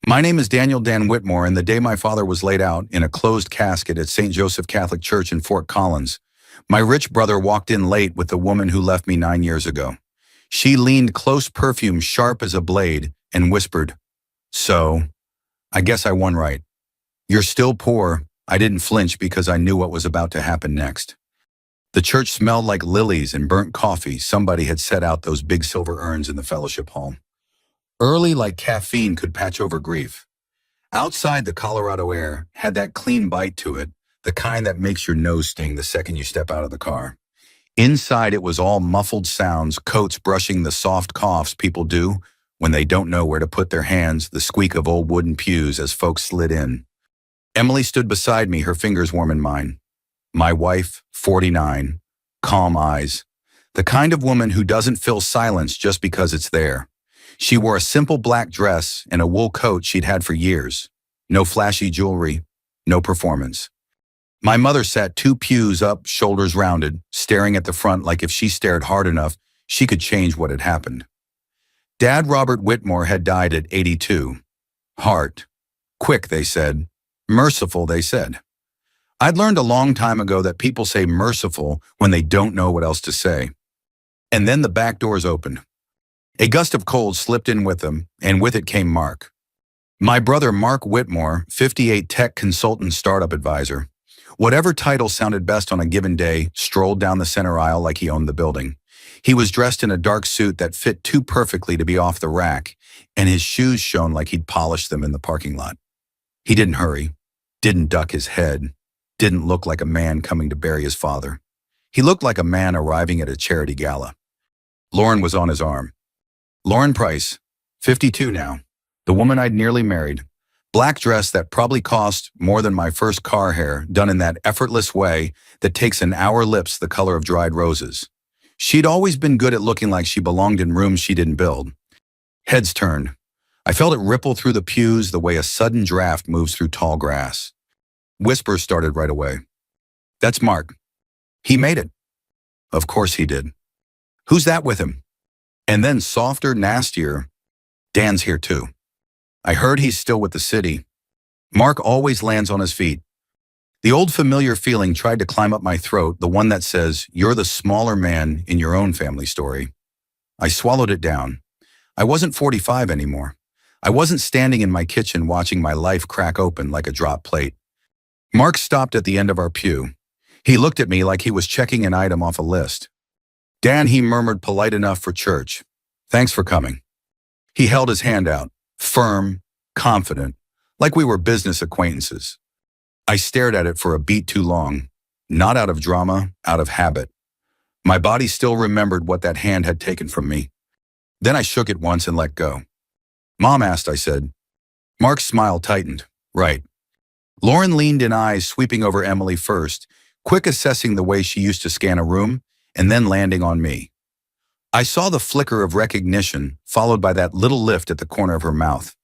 My name is Daniel Dan Whitmore, and the day my father was laid out in a closed casket at St. Joseph Catholic Church in Fort Collins, my rich brother walked in late with the woman who left me 9 years ago. She leaned close, perfume sharp as a blade, and whispered, "So, I guess I won right. You're still poor." I didn't flinch because I knew what was about to happen next. The church smelled like lilies and burnt coffee. Somebody had set out those big silver urns in the fellowship hall. Early, like caffeine could patch over grief. Outside, the Colorado air had that clean bite to it, the kind that makes your nose sting the second you step out of the car. Inside, it was all muffled sounds, coats brushing the soft coughs people do when they don't know where to put their hands, the squeak of old wooden pews as folks slid in. Emily stood beside me, her fingers warm in mine. My wife, 49, calm eyes. The kind of woman who doesn't fill silence just because it's there. She wore a simple black dress and a wool coat she'd had for years. No flashy jewelry, no performance. My mother sat 2 pews up, shoulders rounded, staring at the front like if she stared hard enough, she could change what had happened. Dad Robert Whitmore had died at 82. Heart. Quick, they said. Merciful, they said. I'd learned a long time ago that people say merciful when they don't know what else to say. And then the back doors opened. A gust of cold slipped in with them, and with it came Mark. My brother Mark Whitmore, 58 tech consultant startup advisor. Whatever title sounded best on a given day, strolled down the center aisle like he owned the building. He was dressed in a dark suit that fit too perfectly to be off the rack, and his shoes shone like he'd polished them in the parking lot. He didn't hurry, didn't duck his head, didn't look like a man coming to bury his father. He looked like a man arriving at a charity gala. Lauren was on his arm. Lauren Price, 52 now, the woman I'd nearly married. Black dress that probably cost more than my first car hair, done in that effortless way that takes an hour lips the color of dried roses. She'd always been good at looking like she belonged in rooms she didn't build. Heads turned. I felt it ripple through the pews the way a sudden draft moves through tall grass. Whispers started right away. "That's Mark. He made it." Of course he did. "Who's that with him?" And then softer, nastier, "Dan's here too. I heard he's still with the city." Mark always lands on his feet. The old familiar feeling tried to climb up my throat, the one that says, "You're the smaller man in your own family story." I swallowed it down. I wasn't 45 anymore. I wasn't standing in my kitchen watching my life crack open like a drop plate. Mark stopped at the end of our pew. He looked at me like he was checking an item off a list. "Dan," he murmured, polite enough for church. "Thanks for coming." He held his hand out, firm, confident, like we were business acquaintances. I stared at it for a beat too long, not out of drama, out of habit. My body still remembered what that hand had taken from me. Then I shook it once and let go. "Mom asked," I said. Mark's smile tightened. "Right." Lauren leaned in, eyes sweeping over Emily first, quick assessing the way she used to scan a room, and then landing on me. I saw the flicker of recognition, followed by that little lift at the corner of her mouth.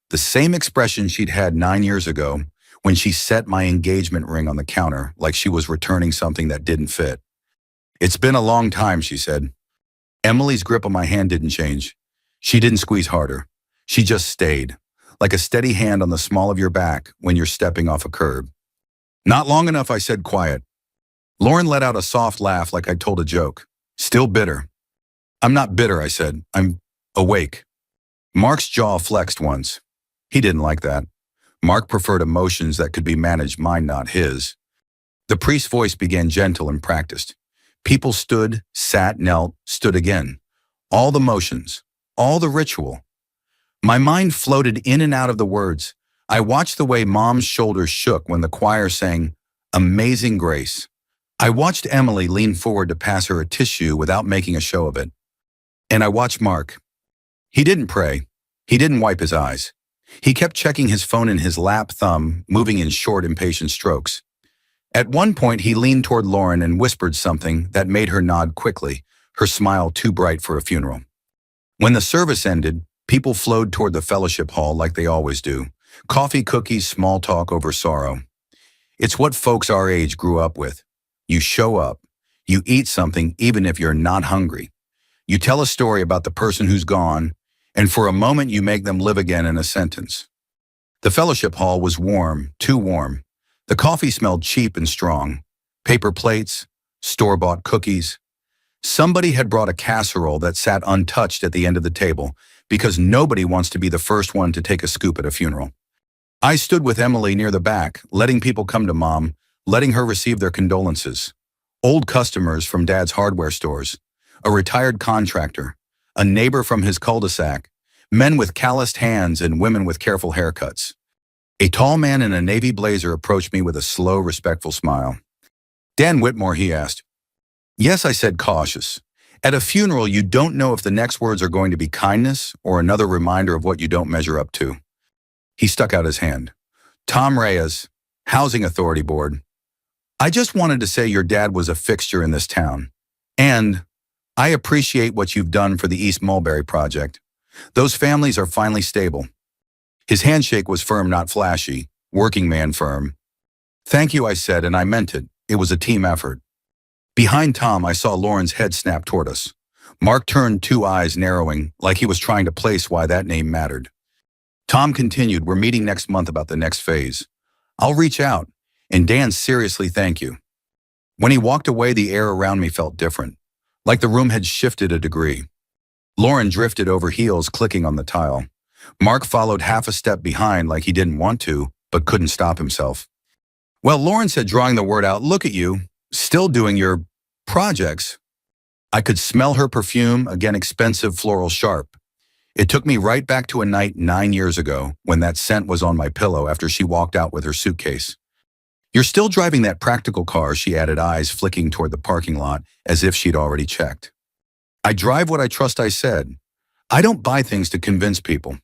The same expression she'd had 9 years ago when she set my engagement ring on the counter like she was returning something that didn't fit. "It's been a long time," she said. Emily's grip on my hand didn't change. She didn't squeeze harder. She just stayed, like a steady hand on the small of your back when you're stepping off a curb. "Not long enough," I said, quiet. Lauren let out a soft laugh like I'd told a joke. "Still bitter." "I'm not bitter," I said. "I'm awake." Mark's jaw flexed once. He didn't like that. Mark preferred emotions that could be managed, mine, not his. The priest's voice began gentle and practiced. People stood, sat, knelt, stood again. All the motions, all the ritual. My mind floated in and out of the words. I watched the way Mom's shoulders shook when the choir sang "Amazing Grace." I watched Emily lean forward to pass her a tissue without making a show of it. And I watched Mark. He didn't pray. He didn't wipe his eyes. He kept checking his phone in his lap, thumb moving in short, impatient strokes. At one point, he leaned toward Lauren and whispered something that made her nod quickly, her smile too bright for a funeral. When the service ended, people flowed toward the fellowship hall like they always do. Coffee, cookies, small talk over sorrow. It's what folks our age grew up with. You show up. You eat something even if you're not hungry. You tell a story about the person who's gone, and for a moment you make them live again in a sentence. The fellowship hall was warm, too warm. The coffee smelled cheap and strong. Paper plates, store-bought cookies. Somebody had brought a casserole that sat untouched at the end of the table because nobody wants to be the first one to take a scoop at a funeral. I stood with Emily near the back, letting people come to Mom, letting her receive their condolences. Old customers from Dad's hardware stores, a retired contractor, a neighbor from his cul-de-sac, men with calloused hands and women with careful haircuts. A tall man in a navy blazer approached me with a slow, respectful smile. "Dan Whitmore," he asked. "Yes," I said, cautious. At a funeral, you don't know if the next words are going to be kindness or another reminder of what you don't measure up to. He stuck out his hand. "Tom Reyes, Housing Authority Board. I just wanted to say your dad was a fixture in this town. And I appreciate what you've done for the East Mulberry Project. Those families are finally stable." His handshake was firm, not flashy, working man firm. "Thank you," I said, and I meant it. It was a team effort. Behind Tom, I saw Lauren's head snap toward us. Mark turned, two eyes narrowing, like he was trying to place why that name mattered. Tom continued, "We're meeting next month about the next phase. I'll reach out. And Dan, seriously, thank you." When he walked away, the air around me felt different, like the room had shifted a degree. Lauren drifted over heels, clicking on the tile. Mark followed half a step behind like he didn't want to, but couldn't stop himself. "Well," Lauren said, drawing the word out, "look at you, still doing your projects." I could smell her perfume, again expensive, floral, sharp. It took me right back to a night 9 years ago when that scent was on my pillow after she walked out with her suitcase. "You're still driving that practical car," she added, eyes flicking toward the parking lot as if she'd already checked. "I drive what I trust," I said. "I don't buy things to convince people."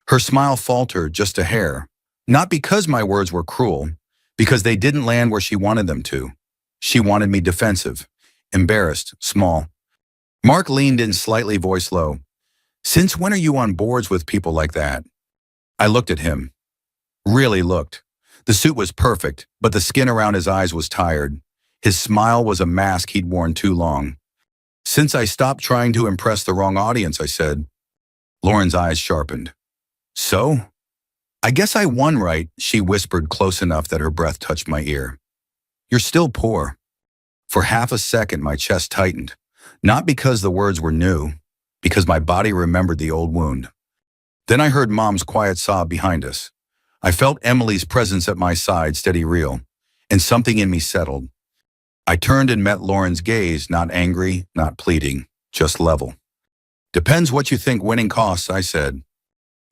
Her smile faltered just a hair, not because my words were cruel, because they didn't land where she wanted them to. She wanted me defensive, embarrassed, small. Mark leaned in slightly, voice low. "Since when are you on boards with people like that?" I looked at him. Really looked. The suit was perfect, but the skin around his eyes was tired. His smile was a mask he'd worn too long. "Since I stopped trying to impress the wrong audience," I said. Lauren's eyes sharpened. "So? I guess I won right," she whispered, close enough that her breath touched my ear. "You're still poor." For half a second, my chest tightened, not because the words were new, because my body remembered the old wound. Then I heard Mom's quiet sob behind us. I felt Emily's presence at my side, steady, real, and something in me settled. I turned and met Lauren's gaze, not angry, not pleading, just level. "Depends what you think winning costs," I said.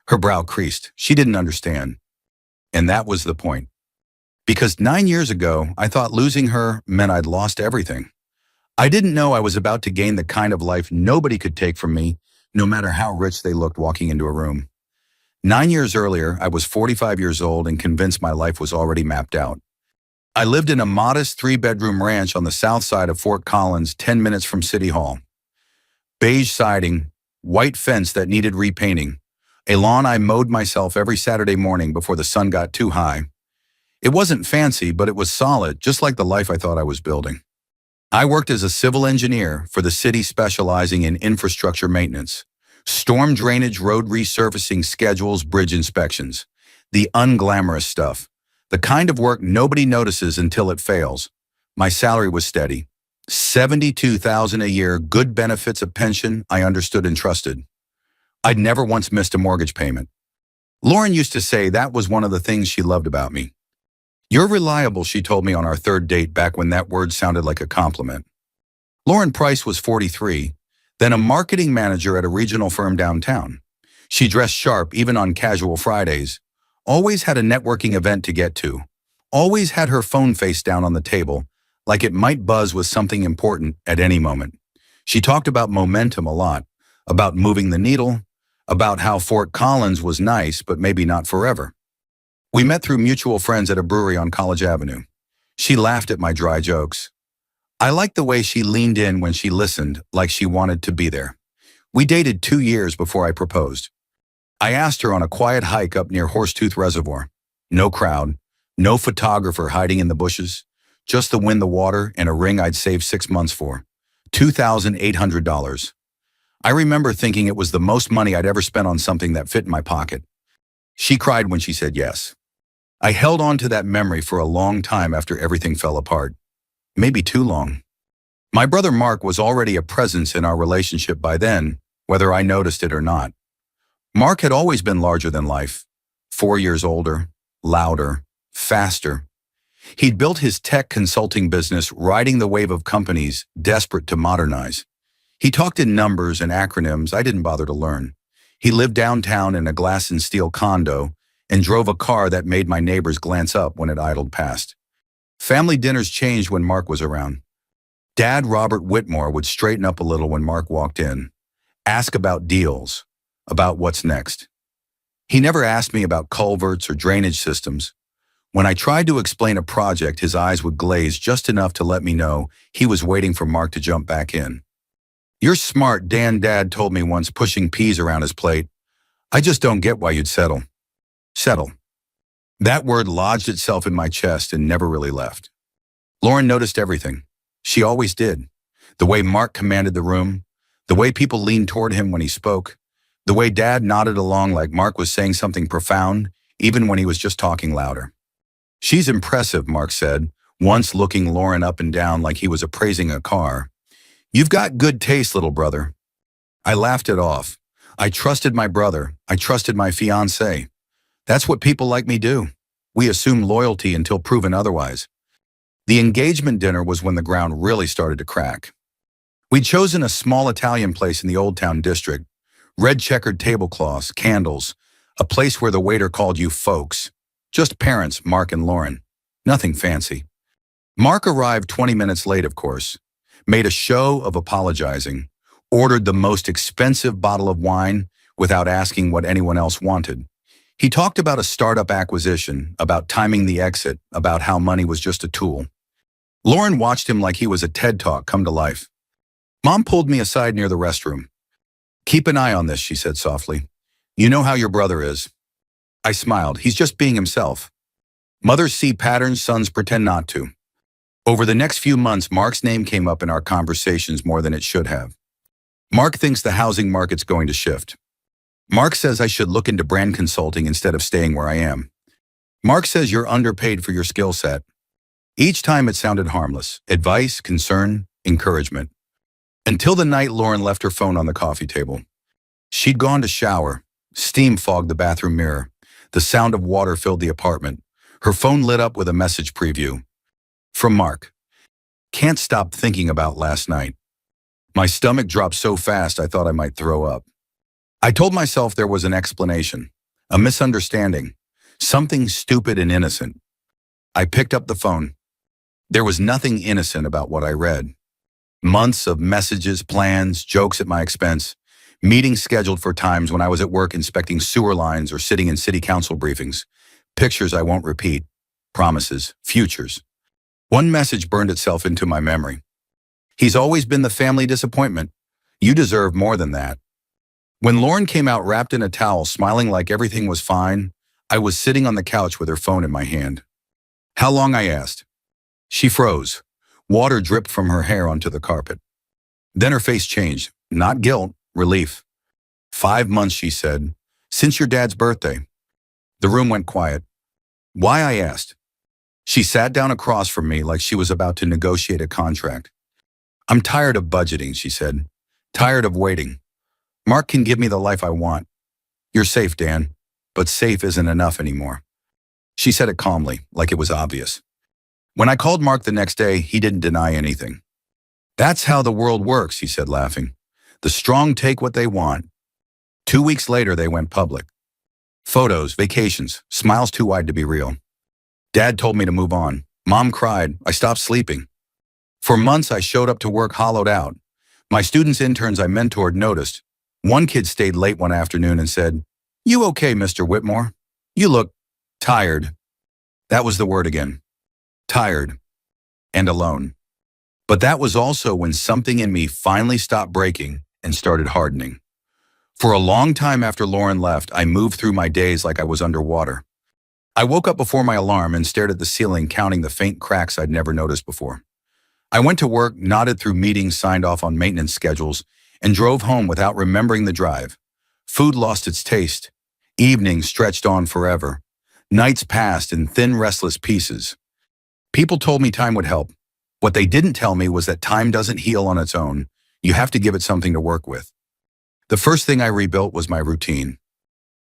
Her brow creased. She didn't understand. And that was the point. Because 9 years ago, I thought losing her meant I'd lost everything. I didn't know I was about to gain the kind of life nobody could take from me, no matter how rich they looked walking into a room. 9 years earlier, I was 45 years old and convinced my life was already mapped out. I lived in a modest 3-bedroom ranch on the south side of Fort Collins, 10 minutes from City Hall. Beige siding, white fence that needed repainting, a lawn I mowed myself every Saturday morning before the sun got too high. It wasn't fancy, but it was solid, just like the life I thought I was building. I worked as a civil engineer for the city, specializing in infrastructure maintenance, storm drainage, road resurfacing schedules, bridge inspections, the unglamorous stuff, the kind of work nobody notices until it fails. My salary was steady, $72,000 a year, good benefits, a pension I understood and trusted. I'd never once missed a mortgage payment. Lauren used to say that was one of the things she loved about me. "You're reliable," she told me on our third date, back when that word sounded like a compliment. Lauren Price was 43, then a marketing manager at a regional firm downtown. She dressed sharp even on casual Fridays, always had a networking event to get to, always had her phone face down on the table, like it might buzz with something important at any moment. She talked about momentum a lot, about moving the needle, about how Fort Collins was nice, but maybe not forever. We met through mutual friends at a brewery on College Avenue. She laughed at my dry jokes. I liked the way she leaned in when she listened, like she wanted to be there. We dated 2 years before I proposed. I asked her on a quiet hike up near Horsetooth Reservoir. No crowd, no photographer hiding in the bushes, just the wind, the water, and a ring I'd saved 6 months for. $2,800. I remember thinking it was the most money I'd ever spent on something that fit in my pocket. She cried when she said yes. I held on to that memory for a long time after everything fell apart. Maybe too long. My brother Mark was already a presence in our relationship by then, whether I noticed it or not. Mark had always been larger than life. 4 years older, louder, faster. He'd built his tech consulting business riding the wave of companies desperate to modernize. He talked in numbers and acronyms I didn't bother to learn. He lived downtown in a glass and steel condo and drove a car that made my neighbors glance up when it idled past. Family dinners changed when Mark was around. Dad Robert Whitmore would straighten up a little when Mark walked in, ask about deals, about what's next. He never asked me about culverts or drainage systems. When I tried to explain a project, his eyes would glaze just enough to let me know he was waiting for Mark to jump back in. "You're smart," Dad told me once, pushing peas around his plate. "I just don't get why you'd settle." Settle. That word lodged itself in my chest and never really left. Lauren noticed everything. She always did. The way Mark commanded the room, the way people leaned toward him when he spoke, the way Dad nodded along like Mark was saying something profound, even when he was just talking louder. "She's impressive," Mark said, once looking Lauren up and down like he was appraising a car. "You've got good taste, little brother." I laughed it off. I trusted my brother. I trusted my fiancée. That's what people like me do. We assume loyalty until proven otherwise. The engagement dinner was when the ground really started to crack. We'd chosen a small Italian place in the Old Town district, red checkered tablecloths, candles, a place where the waiter called you folks. Just parents, Mark and Lauren. Nothing fancy. Mark arrived 20 minutes late, of course, made a show of apologizing, ordered the most expensive bottle of wine without asking what anyone else wanted. He talked about a startup acquisition, about timing the exit, about how money was just a tool. Lauren watched him like he was a TED Talk come to life. Mom pulled me aside near the restroom. "Keep an eye on this," she said softly. "You know how your brother is." I smiled. He's just being himself. Mothers see patterns, sons pretend not to. Over the next few months, Mark's name came up in our conversations more than it should have. Mark thinks the housing market's going to shift. Mark says I should look into brand consulting instead of staying where I am. Mark says you're underpaid for your skill set. Each time it sounded harmless. Advice, concern, encouragement. Until the night Lauren left her phone on the coffee table. She'd gone to shower. Steam fogged the bathroom mirror. The sound of water filled the apartment. Her phone lit up with a message preview. From Mark. "Can't stop thinking about last night." My stomach dropped so fast I thought I might throw up. I told myself there was an explanation, a misunderstanding, something stupid and innocent. I picked up the phone. There was nothing innocent about what I read. Months of messages, plans, jokes at my expense, meetings scheduled for times when I was at work inspecting sewer lines or sitting in city council briefings, pictures I won't repeat, promises, futures. One message burned itself into my memory. "He's always been the family disappointment. You deserve more than that." When Lauren came out wrapped in a towel, smiling like everything was fine, I was sitting on the couch with her phone in my hand. "How long?" I asked. She froze. Water dripped from her hair onto the carpet. Then her face changed. Not guilt, relief. 5 months, she said. "Since your dad's birthday." The room went quiet. "Why?" I asked. She sat down across from me like she was about to negotiate a contract. "I'm tired of budgeting," she said. "Tired of waiting. Mark can give me the life I want. You're safe, Dan, but safe isn't enough anymore." She said it calmly, like it was obvious. When I called Mark the next day, he didn't deny anything. "That's how the world works," he said, laughing. "The strong take what they want." 2 weeks later, they went public. Photos, vacations, smiles too wide to be real. Dad told me to move on. Mom cried. I stopped sleeping. For months, I showed up to work hollowed out. My students, interns I mentored noticed. One kid stayed late one afternoon and said, "You okay, Mr. Whitmore? You look tired." That was the word again. Tired. And alone. But that was also when something in me finally stopped breaking and started hardening. For a long time after Lauren left, I moved through my days like I was underwater. I woke up before my alarm and stared at the ceiling, counting the faint cracks I'd never noticed before. I went to work, nodded through meetings, signed off on maintenance schedules, and drove home without remembering the drive. Food lost its taste. Evenings stretched on forever. Nights passed in thin, restless pieces. People told me time would help. What they didn't tell me was that time doesn't heal on its own. You have to give it something to work with. The first thing I rebuilt was my routine.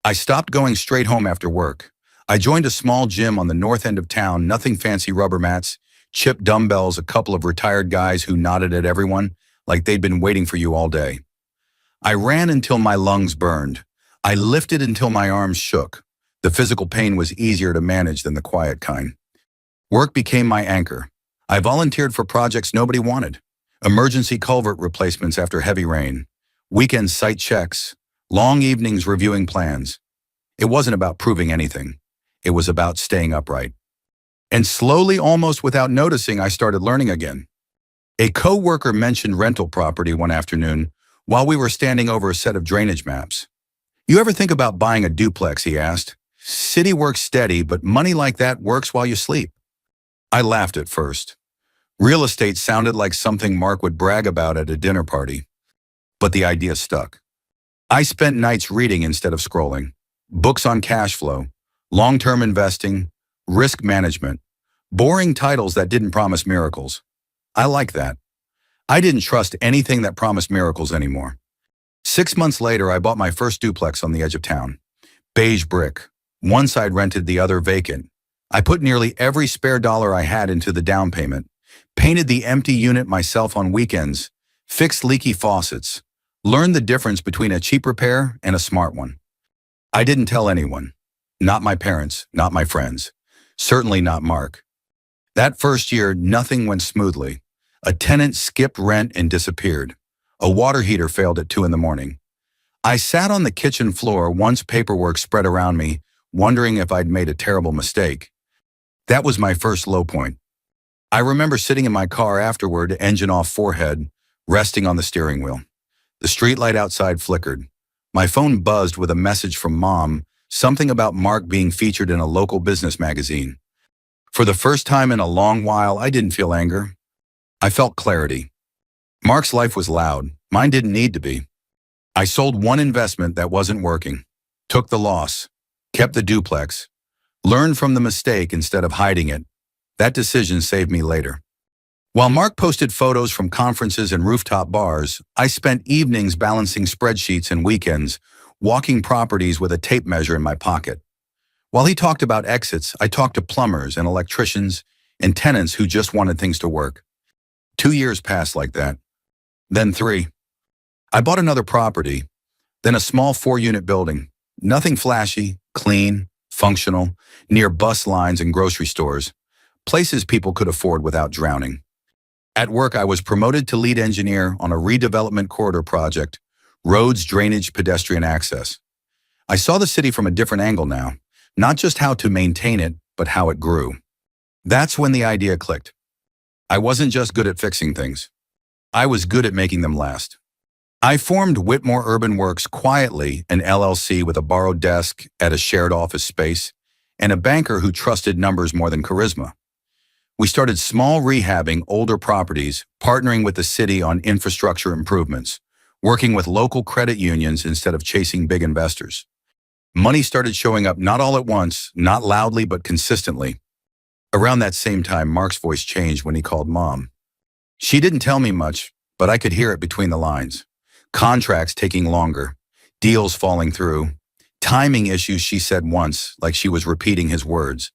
I stopped going straight home after work. I joined a small gym on the north end of town, nothing fancy, rubber mats, chipped dumbbells, a couple of retired guys who nodded at everyone like they'd been waiting for you all day. I ran until my lungs burned. I lifted until my arms shook. The physical pain was easier to manage than the quiet kind. Work became my anchor. I volunteered for projects nobody wanted. Emergency culvert replacements after heavy rain. Weekend site checks. Long evenings reviewing plans. It wasn't about proving anything. It was about staying upright. And slowly, almost without noticing, I started learning again. A co-worker mentioned rental property one afternoon while we were standing over a set of drainage maps. "You ever think about buying a duplex?" he asked. "City works steady, but money like that works while you sleep." I laughed at first. Real estate sounded like something Mark would brag about at a dinner party. But the idea stuck. I spent nights reading instead of scrolling. Books on cash flow, long-term investing, risk management, boring titles that didn't promise miracles. I like that. I didn't trust anything that promised miracles anymore. 6 months later, I bought my first duplex on the edge of town. Beige brick. One side rented, the other vacant. I put nearly every spare dollar I had into the down payment, painted the empty unit myself on weekends, fixed leaky faucets, learned the difference between a cheap repair and a smart one. I didn't tell anyone. Not my parents, not my friends. Certainly not Mark. That first year, nothing went smoothly. A tenant skipped rent and disappeared. A water heater failed at 2 a.m. I sat on the kitchen floor, once paperwork spread around me, wondering if I'd made a terrible mistake. That was my first low point. I remember sitting in my car afterward, engine off forehead, resting on the steering wheel. The streetlight outside flickered. My phone buzzed with a message from Mom, something about Mark being featured in a local business magazine. For the first time in a long while, I didn't feel anger. I felt clarity. Mark's life was loud. Mine didn't need to be. I sold one investment that wasn't working, took the loss, kept the duplex, learned from the mistake instead of hiding it. That decision saved me later. While Mark posted photos from conferences and rooftop bars, I spent evenings balancing spreadsheets and weekends, walking properties with a tape measure in my pocket. While he talked about exits, I talked to plumbers and electricians and tenants who just wanted things to work. 2 years passed like that. Then 3. I bought another property, then a small 4-unit building. Nothing flashy, clean, functional, near bus lines and grocery stores, places people could afford without drowning. At work, I was promoted to lead engineer on a redevelopment corridor project, roads, drainage, pedestrian access. I saw the city from a different angle now, not just how to maintain it, but how it grew. That's when the idea clicked. I wasn't just good at fixing things. I was good at making them last. I formed Whitmore Urban Works quietly, an LLC with a borrowed desk at a shared office space, and a banker who trusted numbers more than charisma. We started small rehabbing older properties, partnering with the city on infrastructure improvements, working with local credit unions instead of chasing big investors. Money started showing up not all at once, not loudly but consistently. Around that same time, Mark's voice changed when he called Mom. She didn't tell me much, but I could hear it between the lines. Contracts taking longer, deals falling through, timing issues, she said once, like she was repeating his words.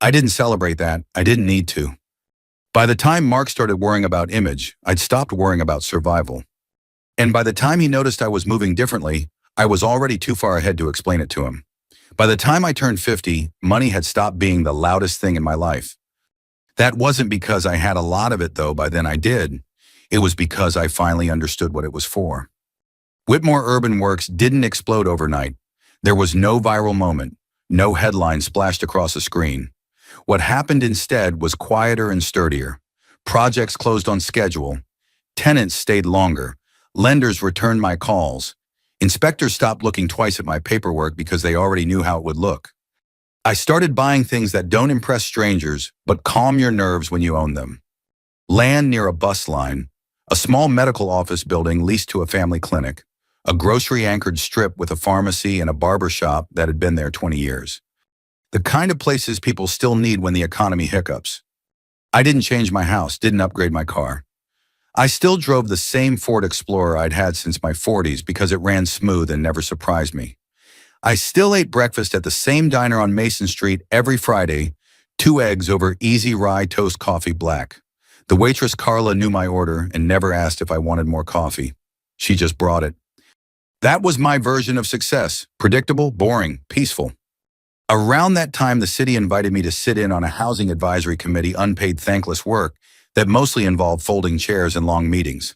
I didn't celebrate that. I didn't need to. By the time Mark started worrying about image, I'd stopped worrying about survival. And by the time he noticed I was moving differently, I was already too far ahead to explain it to him. By the time I turned 50, money had stopped being the loudest thing in my life. That wasn't because I had a lot of it, though. By then I did. It was because I finally understood what it was for. Whitmore Urban Works didn't explode overnight. There was no viral moment, no headline splashed across a screen. What happened instead was quieter and sturdier. Projects closed on schedule. Tenants stayed longer. Lenders returned my calls. Inspectors stopped looking twice at my paperwork because they already knew how it would look. I started buying things that don't impress strangers, but calm your nerves when you own them. Land near a bus line, a small medical office building leased to a family clinic, a grocery-anchored strip with a pharmacy and a barber shop that had been there 20 years. The kind of places people still need when the economy hiccups. I didn't change my house, didn't upgrade my car. I still drove the same Ford Explorer I'd had since my 40s because it ran smooth and never surprised me. I still ate breakfast at the same diner on Mason Street every Friday, 2 eggs over easy rye toast coffee black. The waitress Carla knew my order and never asked if I wanted more coffee. She just brought it. That was my version of success. Predictable, boring, peaceful. Around that time, the city invited me to sit in on a housing advisory committee, unpaid thankless work that mostly involved folding chairs and long meetings.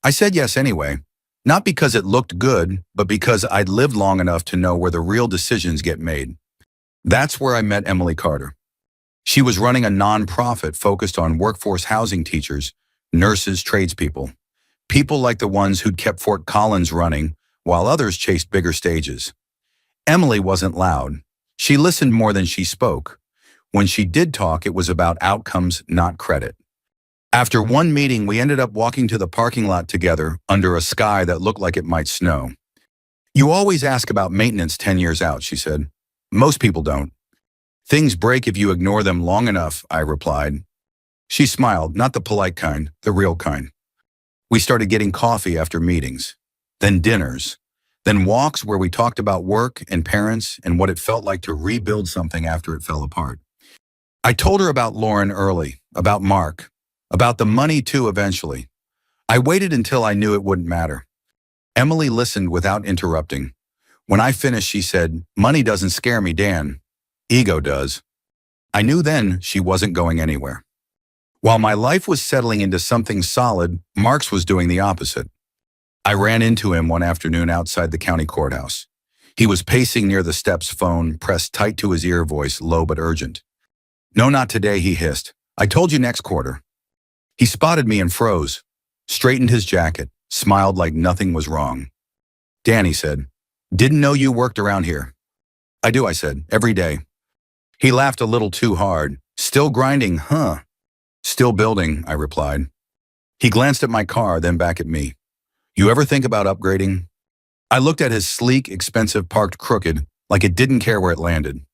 I said yes anyway, not because it looked good, but because I'd lived long enough to know where the real decisions get made. That's where I met Emily Carter. She was running a nonprofit focused on workforce housing teachers, nurses, tradespeople, people like the ones who'd kept Fort Collins running while others chased bigger stages. Emily wasn't loud. She listened more than she spoke. When she did talk, it was about outcomes, not credit. After one meeting, we ended up walking to the parking lot together under a sky that looked like it might snow. "You always ask about maintenance 10 years out," she said. "Most people don't." "Things break if you ignore them long enough," I replied. She smiled, not the polite kind, the real kind. We started getting coffee after meetings, then dinners, then walks where we talked about work and parents and what it felt like to rebuild something after it fell apart. I told her about Lauren early, about Mark, about the money too eventually. I waited until I knew it wouldn't matter. Emily listened without interrupting. When I finished, she said, "Money doesn't scare me, Dan. Ego does." I knew then she wasn't going anywhere. While my life was settling into something solid, Mark's was doing the opposite. I ran into him one afternoon outside the county courthouse. He was pacing near the steps, phone pressed tight to his ear, voice low but urgent. "No, not today," he hissed. "I told you next quarter." He spotted me and froze, straightened his jacket, smiled like nothing was wrong. "Dan," he said, "didn't know you worked around here." "I do," I said, "every day." He laughed a little too hard. "Still grinding, huh?" "Still building," I replied. He glanced at my car, then back at me. "You ever think about upgrading?" I looked at his sleek, expensive parked crooked, like it didn't care where it landed.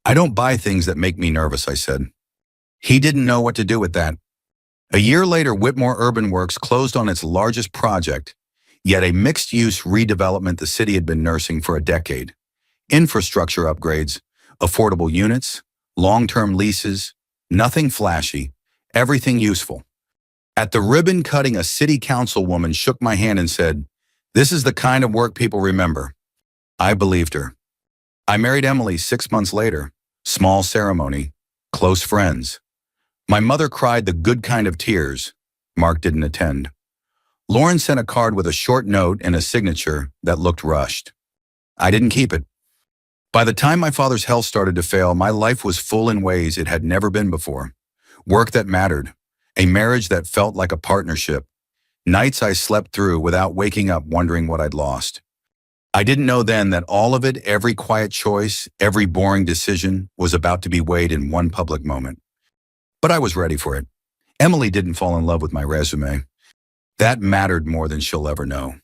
"I don't buy things that make me nervous," I said. He didn't know what to do with that. A year later, Whitmore Urban Works closed on its largest project, yet a mixed-use redevelopment the city had been nursing for a decade. Infrastructure upgrades, affordable units, long-term leases, nothing flashy, everything useful. At the ribbon cutting, a city councilwoman shook my hand and said, "This is the kind of work people remember." I believed her. I married Emily 6 months later. Small ceremony, close friends. My mother cried the good kind of tears. Mark didn't attend. Lauren sent a card with a short note and a signature that looked rushed. I didn't keep it. By the time my father's health started to fail, my life was full in ways it had never been before. Work that mattered. A marriage that felt like a partnership. Nights I slept through without waking up wondering what I'd lost. I didn't know then that all of it, every quiet choice, every boring decision, was about to be weighed in one public moment. But I was ready for it. Emily didn't fall in love with my resume. That mattered more than she'll ever know.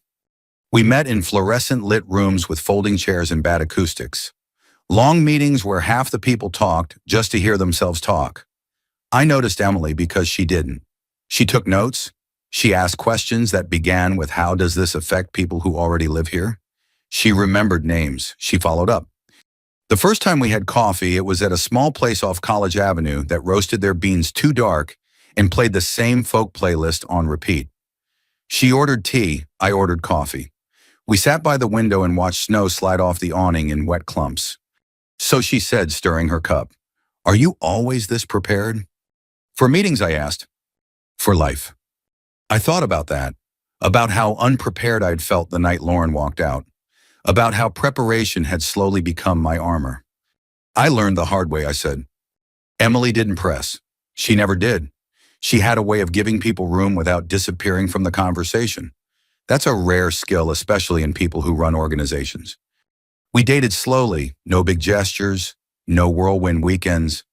We met in fluorescent lit rooms with folding chairs and bad acoustics. Long meetings where half the people talked just to hear themselves talk. I noticed Emily because she didn't. She took notes. She asked questions that began with, "How does this affect people who already live here?" She remembered names. She followed up. The first time we had coffee, it was at a small place off College Avenue that roasted their beans too dark and played the same folk playlist on repeat. She ordered tea. I ordered coffee. We sat by the window and watched snow slide off the awning in wet clumps. So she said, stirring her cup, "Are you always this prepared?" "For meetings," I asked. "For life." I thought about that, about how unprepared I'd felt the night Lauren walked out, about how preparation had slowly become my armor. "I learned the hard way," I said. Emily didn't press. She never did. She had a way of giving people room without disappearing from the conversation. That's a rare skill, especially in people who run organizations. We dated slowly, no big gestures, no whirlwind weekends.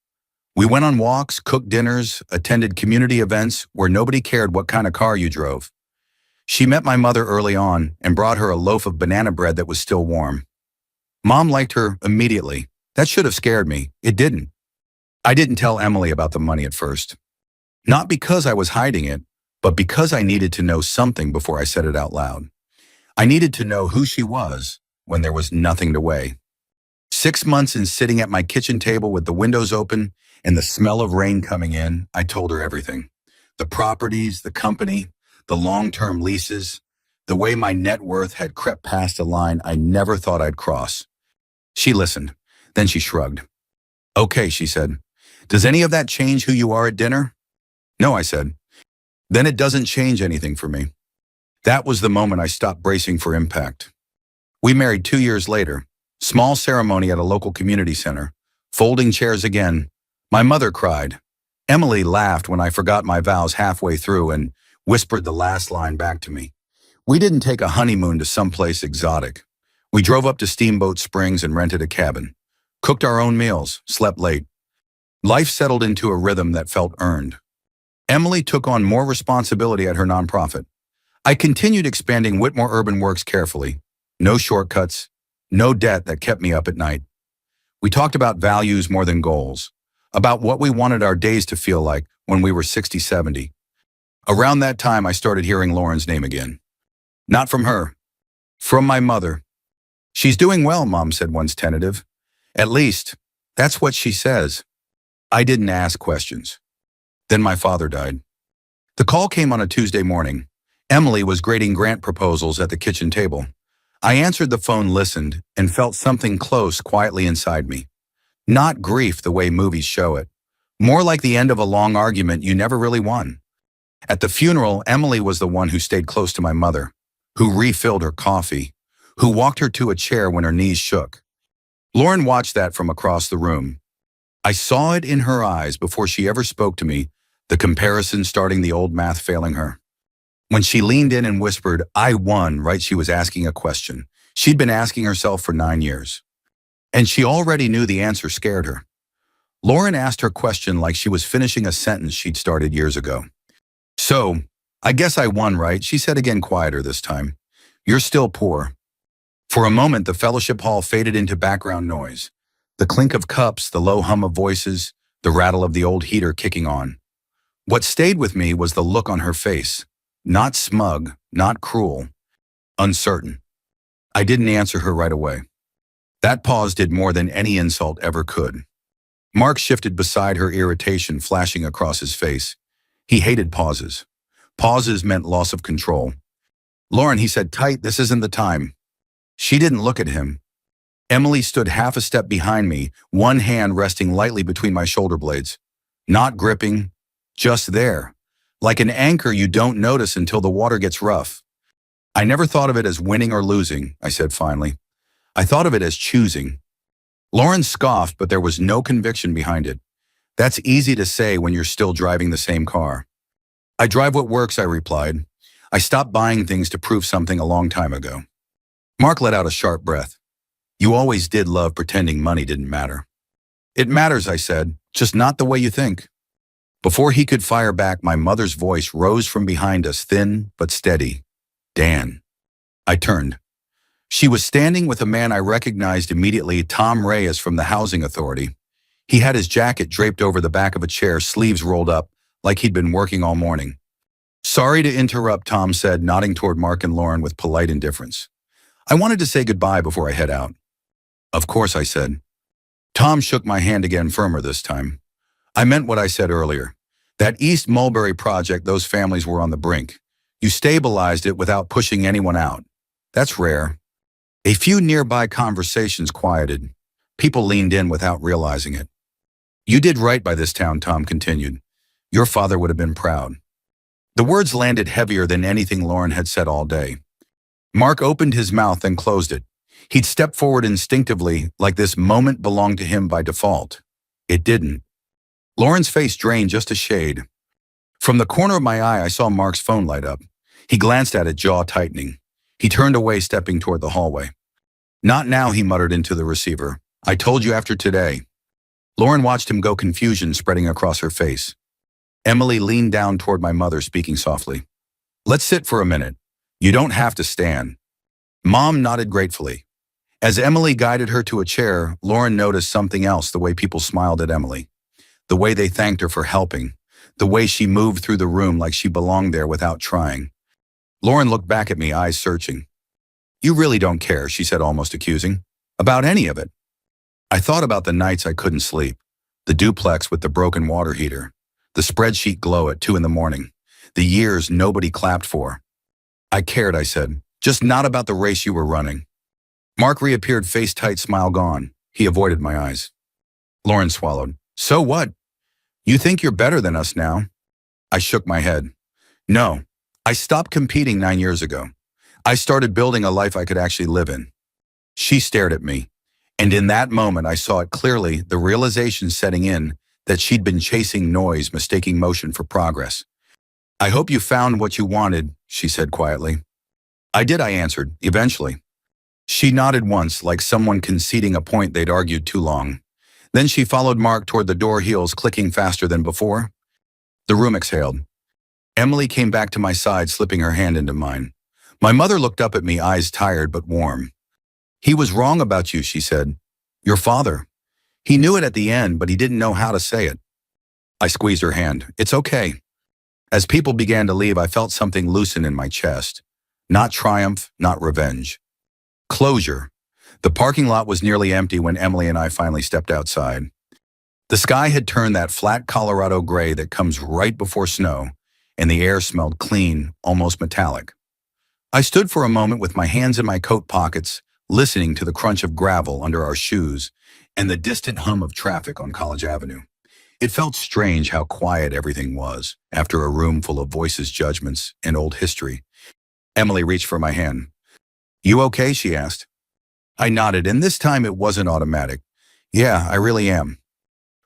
We went on walks, cooked dinners, attended community events where nobody cared what kind of car you drove. She met my mother early on and brought her a loaf of banana bread that was still warm. Mom liked her immediately. That should have scared me. It didn't. I didn't tell Emily about the money at first. Not because I was hiding it, but because I needed to know something before I said it out loud. I needed to know who she was when there was nothing to weigh. 6 months in sitting at my kitchen table with the windows open and the smell of rain coming in, I told her everything. The properties, the company, the long-term leases, the way my net worth had crept past a line I never thought I'd cross. She listened. Then she shrugged. Okay, she said. Does any of that change who you are at dinner? No, I said. Then it doesn't change anything for me. That was the moment I stopped bracing for impact. We married 2 years later. Small ceremony at a local community center. Folding chairs again. My mother cried. Emily laughed when I forgot my vows halfway through and whispered the last line back to me. We didn't take a honeymoon to someplace exotic. We drove up to Steamboat Springs and rented a cabin. Cooked our own meals, slept late. Life settled into a rhythm that felt earned. Emily took on more responsibility at her nonprofit. I continued expanding Whitmore Urban Works carefully. No shortcuts, no debt that kept me up at night. We talked about values more than goals, about what we wanted our days to feel like when we were 60, 70. Around that time, I started hearing Lauren's name again. Not from her, from my mother. She's doing well, Mom said once tentative. At least, that's what she says. I didn't ask questions. Then my father died. The call came on a Tuesday morning. Emily was grading grant proposals at the kitchen table. I answered the phone, listened, and felt something close quietly inside me. Not grief the way movies show it. More like the end of a long argument you never really won. At the funeral, Emily was the one who stayed close to my mother, who refilled her coffee, who walked her to a chair when her knees shook. Lauren watched that from across the room. I saw it in her eyes before she ever spoke to me, the comparison starting, the old math failing her. When she leaned in and whispered, I won, right, she was asking a question. She'd been asking herself for 9 years. And she already knew the answer scared her. Lauren asked her question like she was finishing a sentence she'd started years ago. So, I guess I won, right? She said again, quieter this time. You're still poor. For a moment, the fellowship hall faded into background noise. The clink of cups, the low hum of voices, the rattle of the old heater kicking on. What stayed with me was the look on her face. Not smug, not cruel, uncertain. I didn't answer her right away. That pause did more than any insult ever could. Mark shifted beside her, irritation flashing across his face. He hated pauses. Pauses meant loss of control. Lauren, he said tight, this isn't the time. She didn't look at him. Emily stood half a step behind me, one hand resting lightly between my shoulder blades. Not gripping, just there. Like an anchor you don't notice until the water gets rough. I never thought of it as winning or losing, I said finally. I thought of it as choosing. Lauren scoffed, but there was no conviction behind it. That's easy to say when you're still driving the same car. I drive what works, I replied. I stopped buying things to prove something a long time ago. Mark let out a sharp breath. You always did love pretending money didn't matter. It matters, I said, just not the way you think. Before he could fire back, my mother's voice rose from behind us, thin but steady. Dan. I turned. She was standing with a man I recognized immediately, Tom Reyes from the Housing Authority. He had his jacket draped over the back of a chair, sleeves rolled up, like he'd been working all morning. Sorry to interrupt, Tom said, nodding toward Mark and Lauren with polite indifference. I wanted to say goodbye before I head out. Of course, I said. Tom shook my hand again, firmer this time. I meant what I said earlier. That East Mulberry project, those families were on the brink. You stabilized it without pushing anyone out. That's rare. A few nearby conversations quieted. People leaned in without realizing it. You did right by this town, Tom continued. Your father would have been proud. The words landed heavier than anything Lauren had said all day. Mark opened his mouth, then closed it. He'd stepped forward instinctively, like this moment belonged to him by default. It didn't. Lauren's face drained just a shade. From the corner of my eye, I saw Mark's phone light up. He glanced at it, jaw tightening. He turned away, stepping toward the hallway. Not now, he muttered into the receiver. I told you after today. Lauren watched him go, confusion spreading across her face. Emily leaned down toward my mother, speaking softly. Let's sit for a minute. You don't have to stand. Mom nodded gratefully. As Emily guided her to a chair, Lauren noticed something else: the way people smiled at Emily, the way they thanked her for helping, the way she moved through the room like she belonged there without trying. Lauren looked back at me, eyes searching. You really don't care, she said, almost accusing, about any of it. I thought about the nights I couldn't sleep, the duplex with the broken water heater, the spreadsheet glow at 2 a.m, the years nobody clapped for. I cared, I said, just not about the race you were running. Mark reappeared, face tight, smile gone. He avoided my eyes. Lauren swallowed. So what? You think you're better than us now? I shook my head. No, I stopped competing 9 years ago. I started building a life I could actually live in. She stared at me, and in that moment I saw it clearly, the realization setting in that she'd been chasing noise, mistaking motion for progress. I hope you found what you wanted, she said quietly. I did, I answered, eventually. She nodded once, like someone conceding a point they'd argued too long. Then she followed Mark toward the door, heels clicking faster than before. The room exhaled. Emily came back to my side, slipping her hand into mine. My mother looked up at me, eyes tired but warm. He was wrong about you, she said. Your father. He knew it at the end, but he didn't know how to say it. I squeezed her hand. It's okay. As people began to leave, I felt something loosen in my chest. Not triumph, not revenge. Closure. The parking lot was nearly empty when Emily and I finally stepped outside. The sky had turned that flat Colorado gray that comes right before snow, and the air smelled clean, almost metallic. I stood for a moment with my hands in my coat pockets, listening to the crunch of gravel under our shoes and the distant hum of traffic on College Avenue. It felt strange how quiet everything was after a room full of voices, judgments, and old history. Emily reached for my hand. You okay? She asked. I nodded, and this time it wasn't automatic. Yeah, I really am.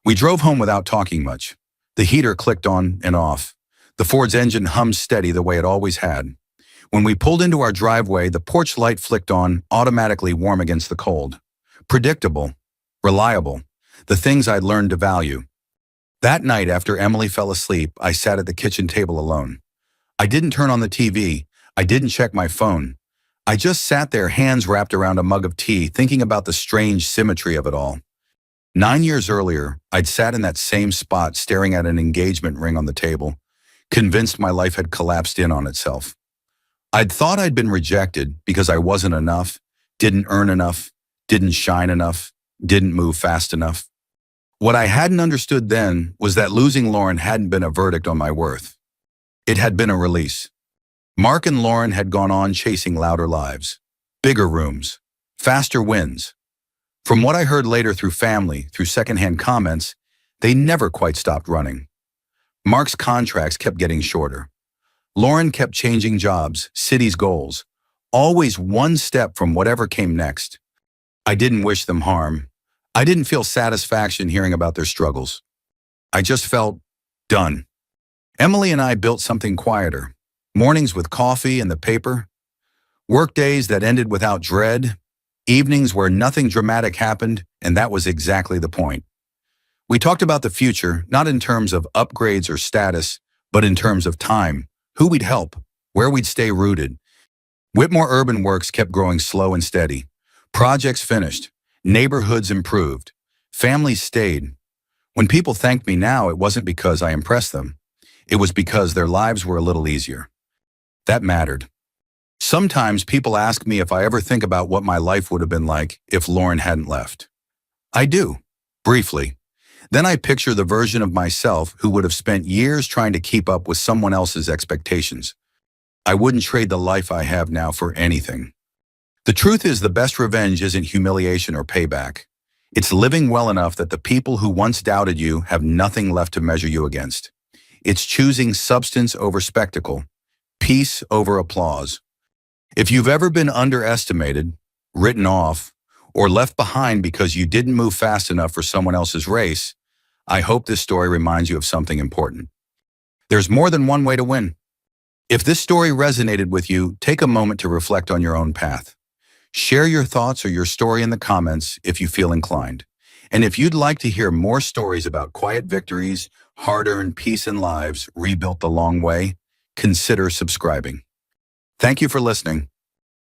We drove home without talking much. The heater clicked on and off. The Ford's engine hummed steady the way it always had. When we pulled into our driveway, the porch light flicked on, automatically warm against the cold. Predictable, reliable, the things I'd learned to value. That night, after Emily fell asleep, I sat at the kitchen table alone. I didn't turn on the TV. I didn't check my phone. I just sat there, hands wrapped around a mug of tea, thinking about the strange symmetry of it all. 9 years earlier, I'd sat in that same spot, staring at an engagement ring on the table, convinced my life had collapsed in on itself. I'd thought I'd been rejected because I wasn't enough, didn't earn enough, didn't shine enough, didn't move fast enough. What I hadn't understood then was that losing Lauren hadn't been a verdict on my worth. It had been a release. Mark and Lauren had gone on chasing louder lives, bigger rooms, faster wins. From what I heard later through family, through secondhand comments, they never quite stopped running. Mark's contracts kept getting shorter. Lauren kept changing jobs, cities, goals, always one step from whatever came next. I didn't wish them harm. I didn't feel satisfaction hearing about their struggles. I just felt done. Emily and I built something quieter. Mornings with coffee and the paper. Workdays that ended without dread. Evenings where nothing dramatic happened, and that was exactly the point. We talked about the future, not in terms of upgrades or status, but in terms of time. Who we'd help, where we'd stay rooted. Whitmore Urban Works kept growing slow and steady. Projects finished. Neighborhoods improved. Families stayed. When people thanked me now, it wasn't because I impressed them. It was because their lives were a little easier. That mattered. Sometimes people ask me if I ever think about what my life would have been like if Lauren hadn't left. I do, briefly. Then I picture the version of myself who would have spent years trying to keep up with someone else's expectations. I wouldn't trade the life I have now for anything. The truth is, the best revenge isn't humiliation or payback. It's living well enough that the people who once doubted you have nothing left to measure you against. It's choosing substance over spectacle, peace over applause. If you've ever been underestimated, written off, or left behind because you didn't move fast enough for someone else's race, I hope this story reminds you of something important. There's more than one way to win. If this story resonated with you, take a moment to reflect on your own path. Share your thoughts or your story in the comments if you feel inclined. And if you'd like to hear more stories about quiet victories, hard-earned peace and lives rebuilt the long way, consider subscribing. Thank you for listening.